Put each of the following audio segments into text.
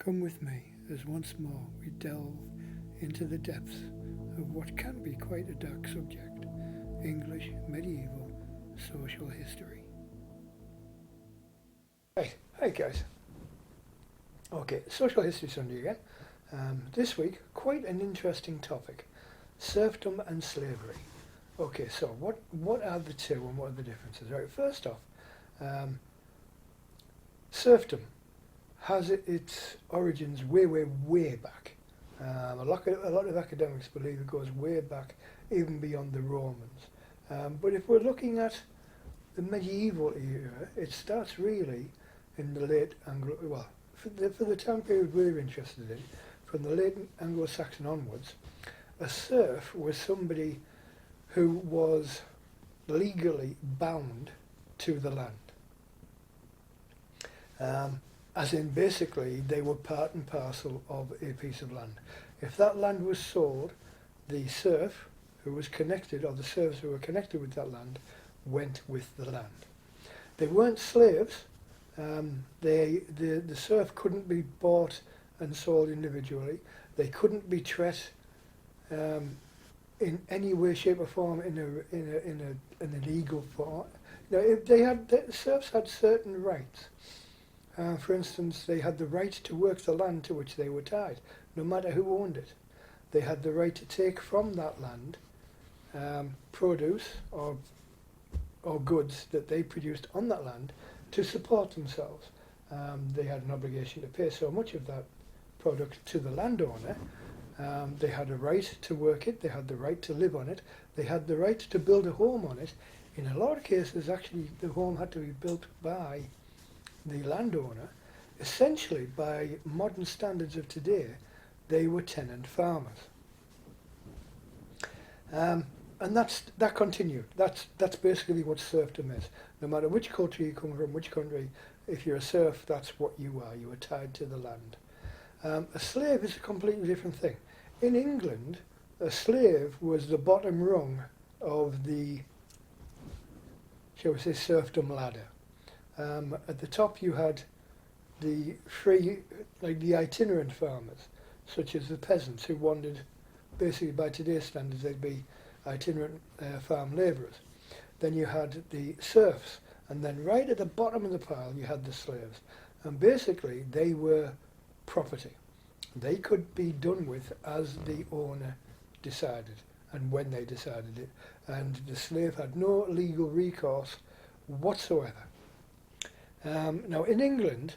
Come with me as once more we delve into the depths of what can be quite a dark subject, English medieval social history. Hi guys. Okay, Social History Sunday again. This week, quite an interesting topic, serfdom and slavery. Okay, so what are the two and what are the differences? Right, first off, serfdom has its origins way back. A lot of academics believe it goes way back, even beyond the Romans. But if we're looking at the medieval era, it starts really in the late for the time period we're interested in, from the late Anglo-Saxon onwards. A serf was somebody who was legally bound to the land. As in, basically, they were part and parcel of a piece of land. If that land was sold, the serf who was connected, or the serfs who were connected with that land, went with the land. They weren't slaves. The serf couldn't be bought and sold individually. They couldn't be treated in any way, shape, or form in an illegal form. Now, if the serfs had certain rights. For instance, they had the right to work the land to which they were tied, no matter who owned it. They had the right to take from that land produce or goods that they produced on that land to support themselves. They had an obligation to pay so much of that product to the landowner. They had a right to work it, they had the right to live on it, they had the right to build a home on it. In a lot of cases, actually, the home had to be built by the landowner. Essentially, by modern standards of today, they were tenant farmers. And that continued. That's basically what serfdom is. No matter which culture you come from, which country, if you're a serf, that's what you are. You are tied to the land. A slave is a completely different thing. In England, a slave was the bottom rung of the, shall we say, serfdom ladder. At the top you had the free, like the itinerant farmers, such as the peasants who wandered, basically by today's standards they'd be itinerant farm labourers. Then you had the serfs, and then right at the bottom of the pile you had the slaves. And basically they were property. They could be done with as the owner decided and when they decided it. And the slave had no legal recourse whatsoever. Now in England,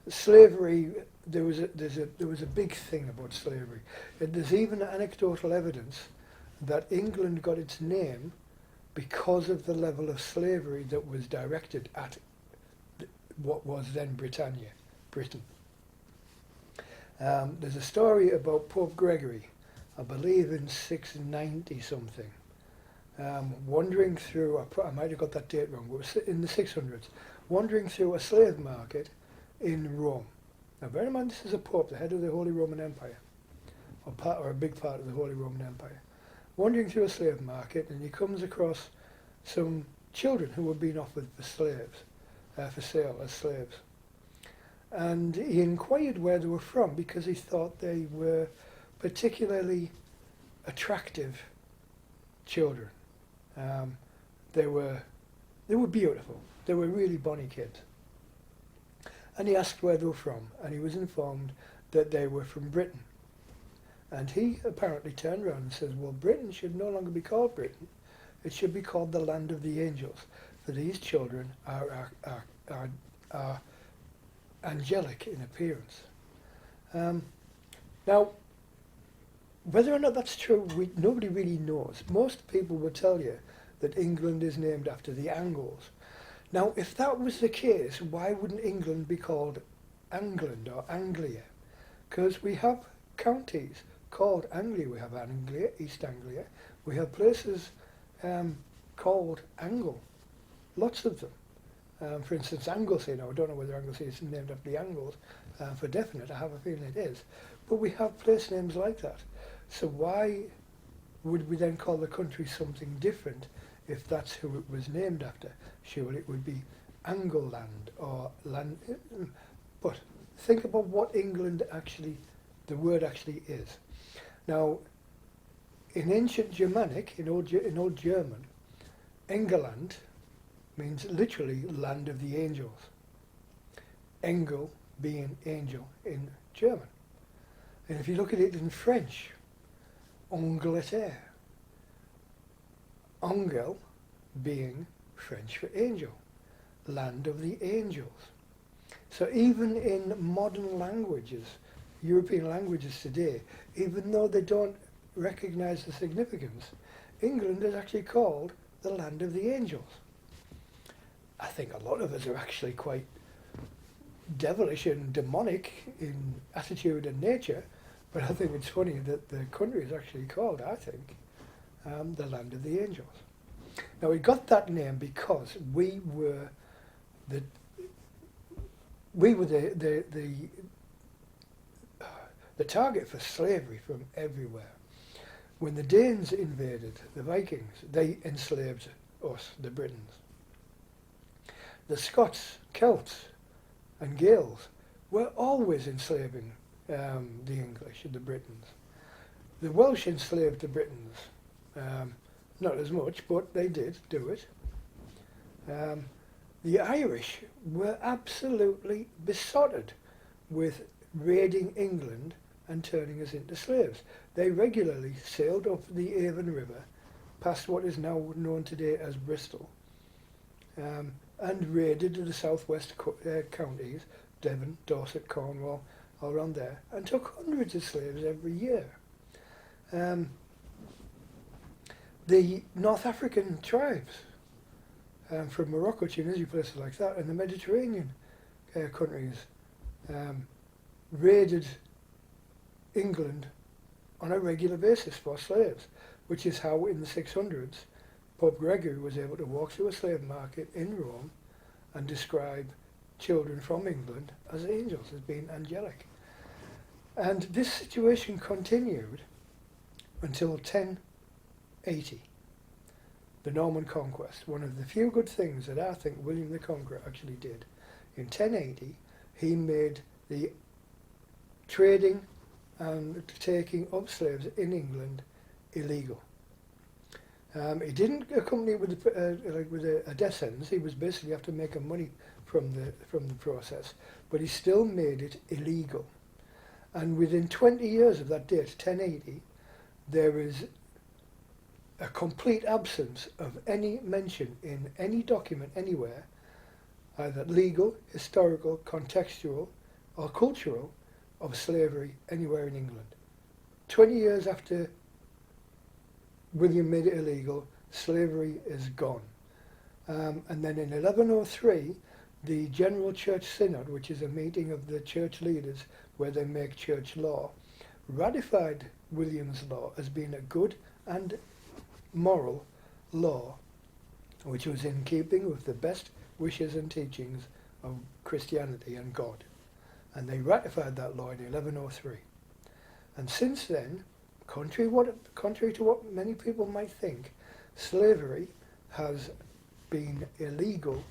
slavery, there was a big thing about slavery. And there's even anecdotal evidence that England got its name because of the level of slavery that was directed at what was then Britain. There's a story about Pope Gregory, I believe in 690 something. Wandering through, I might have got that date wrong, but it was in the 600s, wandering through a slave market in Rome. Now bear in mind, this is a pope, the head of the Holy Roman Empire, or a big part of the Holy Roman Empire. Wandering through a slave market, and he comes across some children who were being offered for sale as slaves. And he inquired where they were from because he thought they were particularly attractive children. They were beautiful. They were really bonny kids. And he asked where they were from, and he was informed that they were from Britain. And he apparently turned around and says, well, Britain should no longer be called Britain. It should be called the land of the angels, for these children are angelic in appearance. Now, whether or not that's true, nobody really knows. Most people will tell you that England is named after the Angles. Now, if that was the case, why wouldn't England be called England or Anglia? Because we have counties called Anglia. We have Anglia, East Anglia. We have places called Angle, lots of them. For instance, Anglesey. Now, I don't know whether Anglesey is named after the Angles. For definite, I have a feeling it is. But we have place names like that. So why would we then call the country something different if that's who it was named after? Surely it would be Angleland or land. But think about what England actually, the word actually is. Now, in ancient Germanic, in Old German, Engeland means literally land of the angels. Engel being angel in German. And if you look at it in French, Angleterre. Angel being French for angel, land of the angels. So even in modern languages, European languages today, even though they don't recognize the significance, England is actually called the land of the angels. I think a lot of us are actually quite devilish and demonic in attitude and nature, but I think it's funny that the country is actually called, I think, the land of the angels. Now we got that name because we were the target for slavery from everywhere. When the Danes invaded, the Vikings, they enslaved us, the Britons. The Scots, Celts and Gaels were always enslaving the English and the Britons. The Welsh enslaved the Britons, not as much, but they did do it. The Irish were absolutely besotted with raiding England and turning us into slaves. They regularly sailed up the Avon River, past what is now known today as Bristol, and raided the southwest counties, Devon, Dorset, Cornwall, all around there, and took hundreds of slaves every year. The North African tribes from Morocco, Tunisia, places like that, and the Mediterranean countries raided England on a regular basis for slaves, which is how in the 600s Pope Gregory was able to walk through a slave market in Rome and describe children from England as angels, as being angelic. And this situation continued until 1080, the Norman Conquest. One of the few good things that I think William the Conqueror actually did. In 1080, he made the trading and taking of slaves in England illegal. He didn't accompany it with a death sentence. He was basically after making money from the process, but he still made it illegal. And within 20 years of that date, 1080, there is a complete absence of any mention in any document anywhere, either legal, historical, contextual, or cultural, of slavery anywhere in England. 20 years after William made it illegal, slavery is gone. And then in 1103, the General Church Synod, which is a meeting of the church leaders where they make church law, ratified William's law as being a good and moral law, which was in keeping with the best wishes and teachings of Christianity and God. And they ratified that law in 1103. And since then, contrary to what many people might think, slavery has been illegal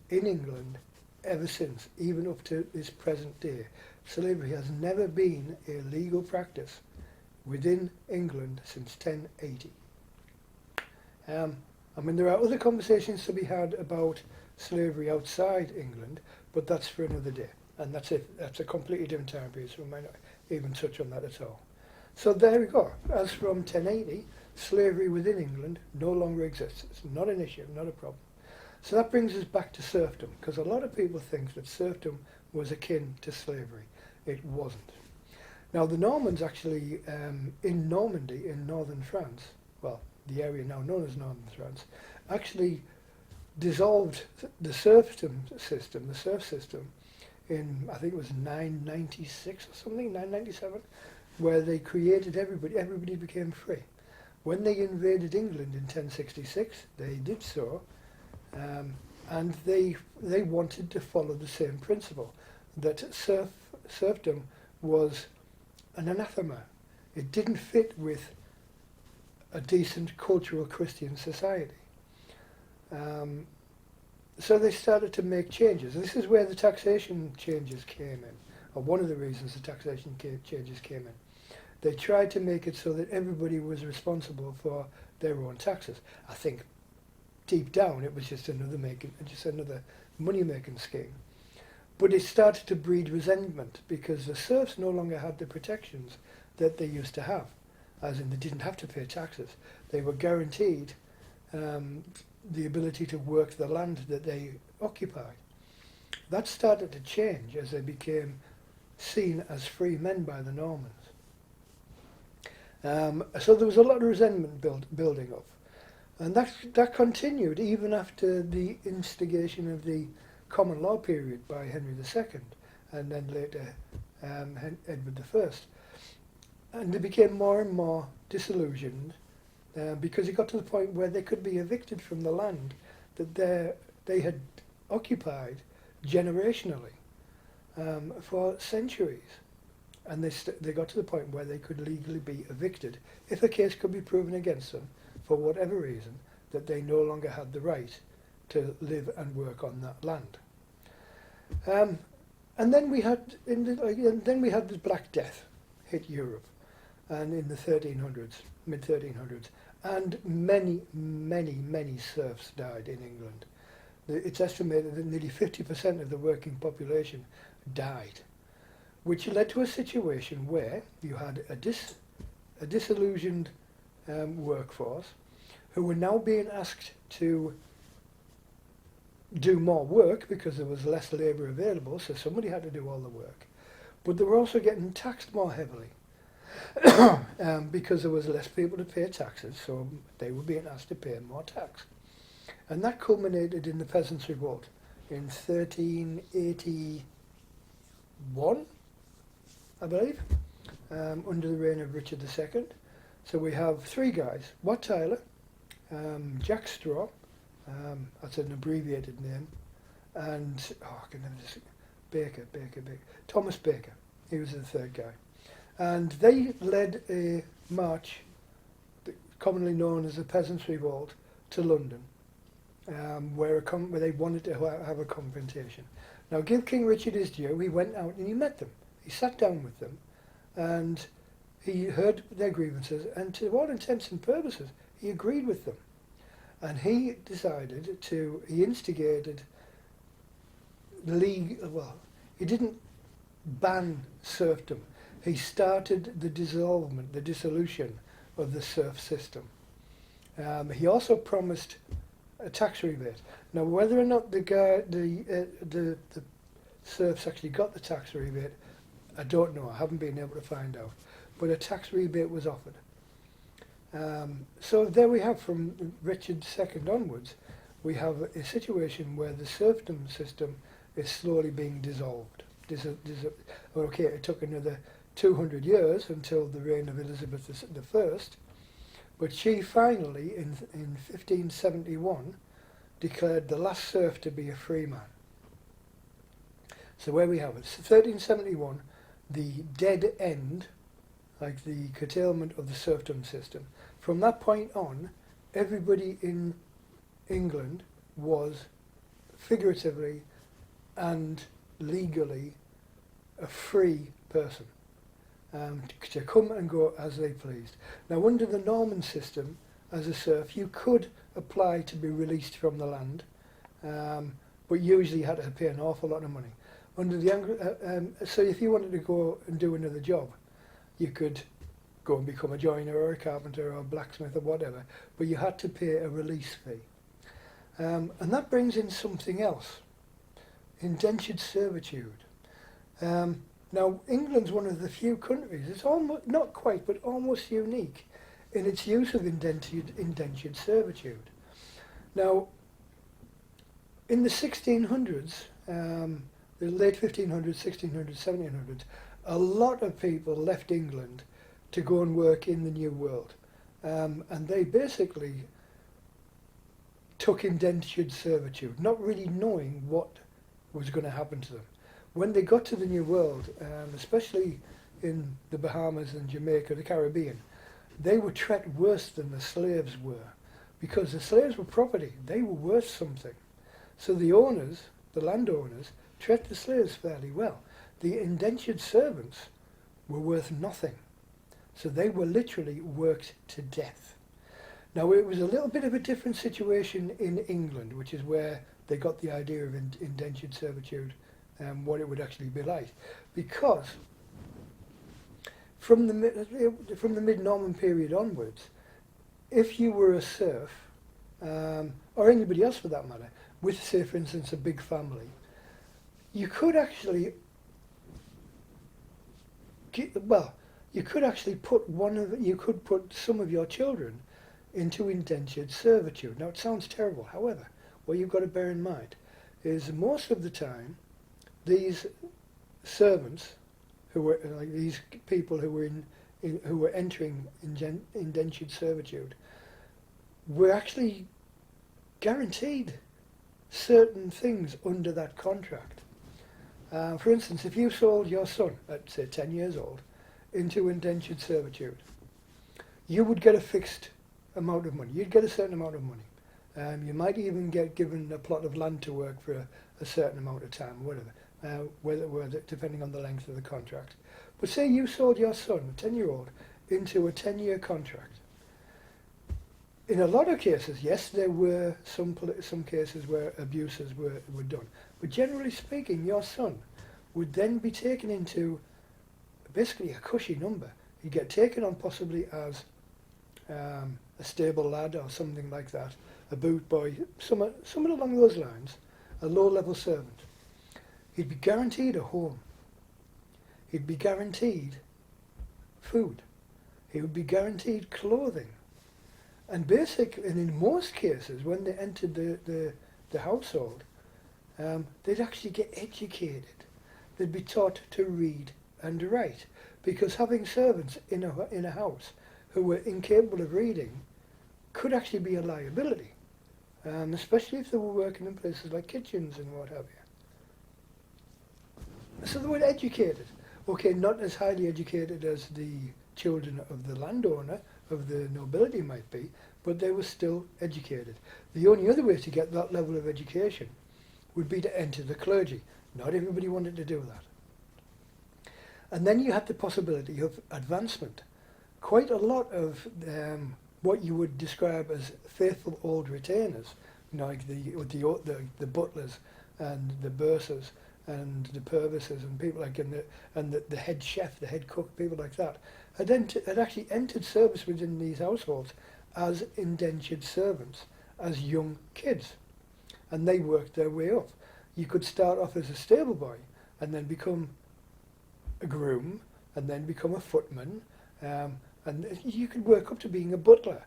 in England ever since, even up to this present day. Slavery has never been a legal practice within England since 1080. I mean, there are other conversations to be had about slavery outside England, but that's for another day. And that's it. That's a completely different time period, so we might not even touch on that at all. So there we go. As from 1080, slavery within England no longer exists. It's not an issue, not a problem. So that brings us back to serfdom, because a lot of people think that serfdom was akin to slavery. It wasn't. Now the Normans actually, in Normandy, in northern France, well, the area now known as northern France, actually dissolved the serfdom system, the serf system, in, I think it was 996 or something, 997, where they created everybody became free. When they invaded England in 1066, they did so, and they wanted to follow the same principle, that serfdom was an anathema. It didn't fit with a decent cultural Christian society. So they started to make changes. This is where the taxation changes came in, or one of the reasons the taxation changes came in. They tried to make it so that everybody was responsible for their own taxes. I think deep down it was just another money-making scheme. But it started to breed resentment because the serfs no longer had the protections that they used to have, as in they didn't have to pay taxes. They were guaranteed the ability to work the land that they occupied. That started to change as they became seen as free men by the Normans. So there was a lot of resentment building up. And that continued even after the instigation of the common law period by Henry II and then later Edward I. And they became more and more disillusioned because it got to the point where they could be evicted from the land that they had occupied generationally for centuries. And they got to the point where they could legally be evicted if a case could be proven against them for whatever reason that they no longer had the right to live and work on that land. And then we had the Black Death hit Europe, and in the 1300s, mid 1300s, and many serfs died in England. It's estimated that nearly 50% of the working population died, which led to a situation where you had a disillusioned workforce who were now being asked to do more work because there was less labour available, so somebody had to do all the work. But they were also getting taxed more heavily because there was less people to pay taxes, so they were being asked to pay more tax. And that culminated in the Peasants' Revolt in 1381, I believe, under the reign of Richard II. So we have three guys: Wat Tyler, Jack Straw, that's an abbreviated name, and Baker, Thomas Baker. He was the third guy, and they led a march, commonly known as the Peasants' Revolt, to London, where they wanted to have a confrontation. Now, give King Richard his due. He went out and he met them. He sat down with them, and he heard their grievances, and to all intents and purposes, he agreed with them. And he instigated he didn't ban serfdom. He started the dissolution of the serf system. He also promised a tax rebate. Now, whether or not the serfs actually got the tax rebate, I don't know. I haven't been able to find out. But a tax rebate was offered. So there we have, from Richard II onwards, we have a situation where the serfdom system is slowly being dissolved. Okay, it took another 200 years until the reign of Elizabeth I, but she finally, in 1571, declared the last serf to be a free man. So where we have it, 1371, the dead end, like the curtailment of the serfdom system. From that point on, everybody in England was figuratively and legally a free person, to come and go as they pleased. Now, under the Norman system, as a serf, you could apply to be released from the land, but usually you had to pay an awful lot of money. Under the so if you wanted to go and do another job, you could go and become a joiner or a carpenter or a blacksmith or whatever, but you had to pay a release fee. And that brings in something else: indentured servitude. Now, England's one of the few countries, it's almost, not quite, but almost unique in its use of indentured servitude. Now, in the 1600s, the late 1500s, 1600s, 1700s, a lot of people left England to go and work in the New World. And they basically took indentured servitude, not really knowing what was going to happen to them. When they got to the New World, especially in the Bahamas and Jamaica, the Caribbean, they were treated worse than the slaves were, because the slaves were property. They were worth something. So the owners, the landowners, treated the slaves fairly well. the indentured servants were worth nothing. So they were literally worked to death. Now it was a little bit of a different situation in England, which is where they got the idea of indentured servitude and what it would actually be like. Because from the mid-Norman period onwards, if you were a serf, or anybody else for that matter, with, say, for instance, a big family, you could actually, you could actually put some of your children into indentured servitude. Now, it sounds terrible. However, what you've got to bear in mind is most of the time, these servants, who were like these people who were entering indentured servitude, were actually guaranteed certain things under that contract. For instance, if you sold your son at, say, 10 years old into indentured servitude, you would get a fixed amount of money. You'd get a certain amount of money. You might even get given a plot of land to work for a certain amount of time, whatever, depending on the length of the contract. But say you sold your son, a 10-year-old, into a 10-year contract. In a lot of cases, yes, there were some cases where abuses were done. But generally speaking, your son would then be taken into basically a cushy number. He'd get taken on possibly as a stable lad or something like that, a boot boy, somewhat along those lines, a low-level servant. He'd be guaranteed a home. He'd be guaranteed food. He would be guaranteed clothing. And in most cases, when they entered the household, they'd actually get educated. They'd be taught to read and write, because having servants in a house who were incapable of reading could actually be a liability, especially if they were working in places like kitchens and what have you. So they were educated. Okay, not as highly educated as the children of the landowner, of the nobility might be, but they were still educated. The only other way to get that level of education would be to enter the clergy. Not everybody wanted to do that. And then you had the possibility of advancement. Quite a lot of what you would describe as faithful old retainers, like the butlers and the bursars and the purvesers and people like and the head chef, the head cook, people like that, had actually entered service within these households as indentured servants, as young kids, and they worked their way up. You could start off as a stable boy and then become a groom and then become a footman, and you could work up to being a butler.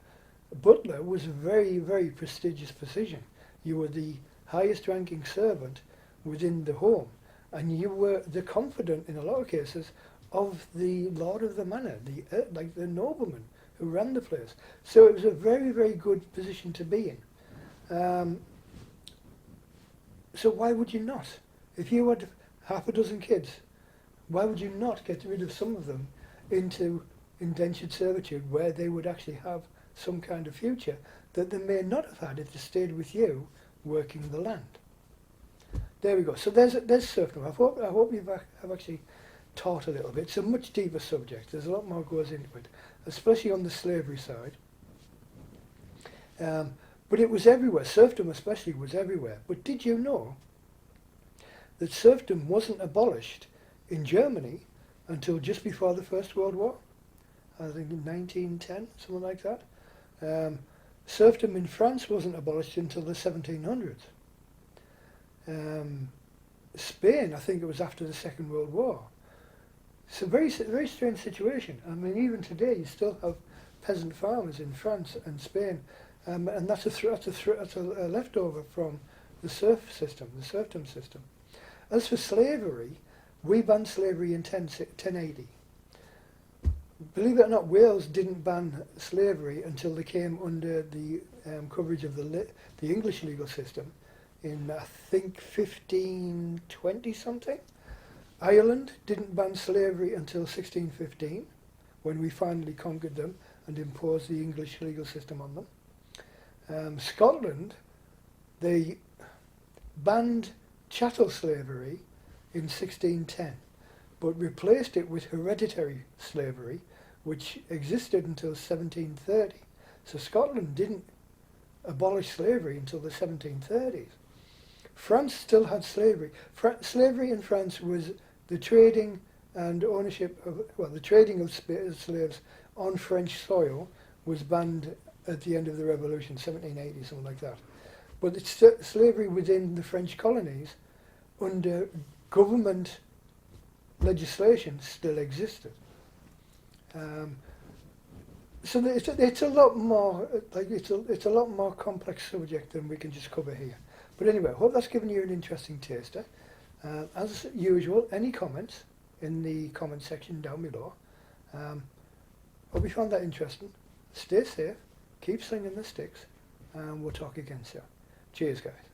A butler was a very, very prestigious position. You were the highest ranking servant within the home, and you were the confidant in a lot of cases of the lord of the manor, like the nobleman who ran the place. So it was a very, very good position to be in. So why would you not? If you had half a dozen kids, why would you not get rid of some of them into indentured servitude, where they would actually have some kind of future that they may not have had if they stayed with you working the land? There we go. So there's serfdom. I hope I've actually taught a little bit. It's a much deeper subject. There's a lot more goes into it, especially on the slavery side. But it was everywhere. Serfdom especially was everywhere. But did you know that serfdom wasn't abolished in Germany until just before the First World War? I think in 1910, something like that. Serfdom in France wasn't abolished until the 1700s. Spain, I think it was after the Second World War. It's a very, very strange situation. I mean, even today you still have peasant farmers in France and Spain, and that's a leftover from the serfdom system. As for slavery, we banned slavery in 1080. Believe it or not, Wales didn't ban slavery until they came under the coverage of the English legal system in, I think, 1520 something. Ireland didn't ban slavery until 1615, when we finally conquered them and imposed the English legal system on them. Scotland, they banned chattel slavery in 1610. but replaced it with hereditary slavery, which existed until 1730. So Scotland didn't abolish slavery until the 1730s. France still had slavery. Slavery in France was the trading and ownership of, well, the trading of slaves on French soil was banned at the end of the Revolution, 1780, something like that. But it's slavery within the French colonies under government legislation still existed. So it's a lot more it's a lot more complex subject than we can just cover here. But anyway, I hope that's given you an interesting taster. As usual, any comments in the comment section down below. Hope you found that interesting. Stay safe, keep slinging the sticks, and we'll talk again soon. Cheers, guys.